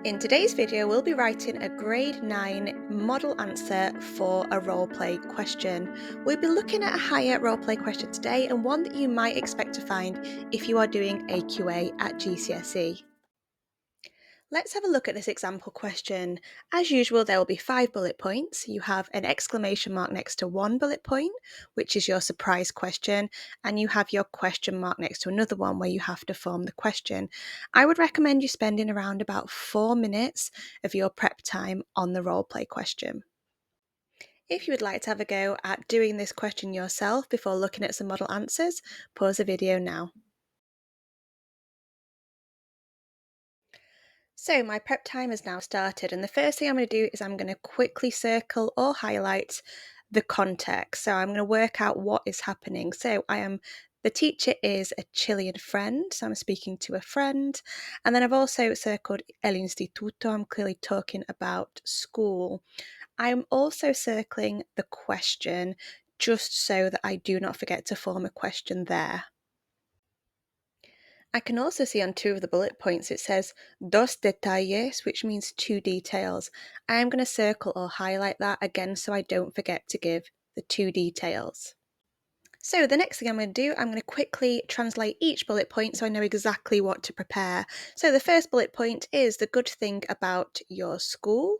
In today's video, we'll be writing a grade 9 model answer for a roleplay question. We'll be looking at a higher roleplay question today and one that you might expect to find if you are doing AQA at GCSE. Let's have a look at this example question. As usual, there will be 5 bullet points. You have an exclamation mark next to one bullet point, which is your surprise question, and you have your question mark next to another one where you have to form the question. I would recommend you spending around about 4 minutes of your prep time on the role play question. If you would like to have a go at doing this question yourself before looking at some model answers, pause the video now. So my prep time has now started, and the first thing I'm going to do is I'm going to quickly circle or highlight the context. So I'm going to work out what is happening. So the teacher is a Chilean friend, so I'm speaking to a friend. And then I've also circled el instituto, I'm clearly talking about school. I'm also circling the question just so that I do not forget to form a question there. I can also see on 2 of the bullet points it says dos detalles, which means 2 details. I am going to circle or highlight that again so I don't forget to give the 2 details. So the next thing I'm going to do, I'm going to quickly translate each bullet point so I know exactly what to prepare. So the first bullet point is the good thing about your school.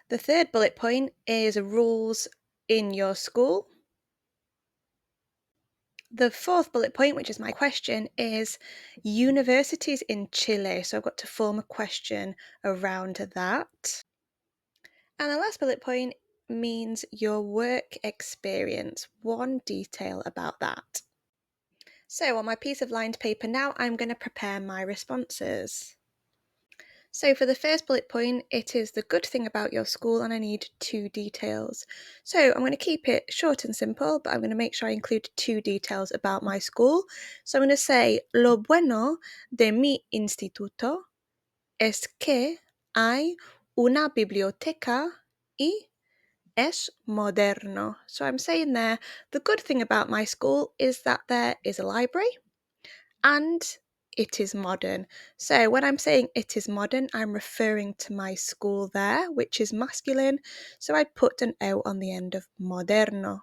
The third bullet point is rules in your school. The fourth bullet point, which is my question, is universities in Chile. So I've got to form a question around that. And the last bullet point means your work experience, one detail about that. So on my piece of lined paper now, I'm going to prepare my responses. So for the first bullet point, it is the good thing about your school, and I need 2 details. So I'm going to keep it short and simple, but I'm going to make sure I include 2 details about my school. So I'm going to say, lo bueno de mi instituto es que hay una biblioteca y es moderno. So I'm saying there, the good thing about my school is that there is a library and it is modern. So when I'm saying it is modern, I'm referring to my school there, which is masculine. So I put an O on the end of moderno.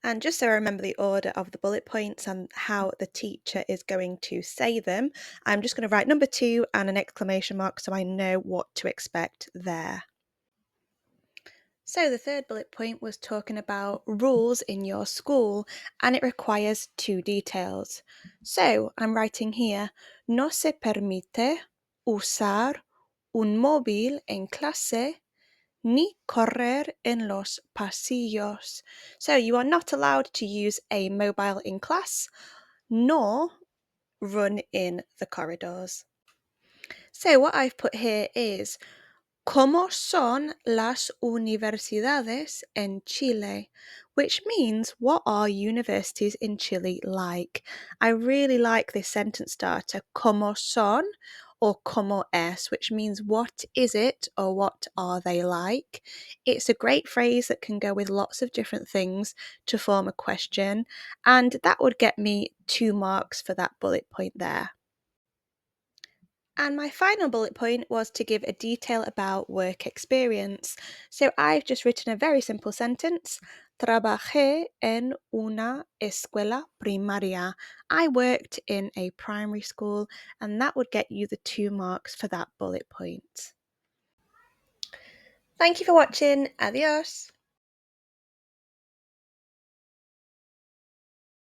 And just so I remember the order of the bullet points and how the teacher is going to say them, I'm just going to write number 2 and an exclamation mark so I know what to expect there. So the third bullet point was talking about rules in your school, and it requires 2 details. So I'm writing here, no se permite usar un móvil en clase ni correr en los pasillos. So you are not allowed to use a mobile in class, nor run in the corridors. So what I've put here is, ¿cómo son las universidades en Chile? Which means, what are universities in Chile like? I really like this sentence starter, ¿cómo son? Or ¿cómo es? Which means, what is it or what are they like? It's a great phrase that can go with lots of different things to form a question, and that would get me 2 marks for that bullet point there. And my final bullet point was to give a detail about work experience. So I've just written a very simple sentence. Trabajé en una escuela primaria. I worked in a primary school, and that would get you the 2 marks for that bullet point. Thank you for watching. Adios.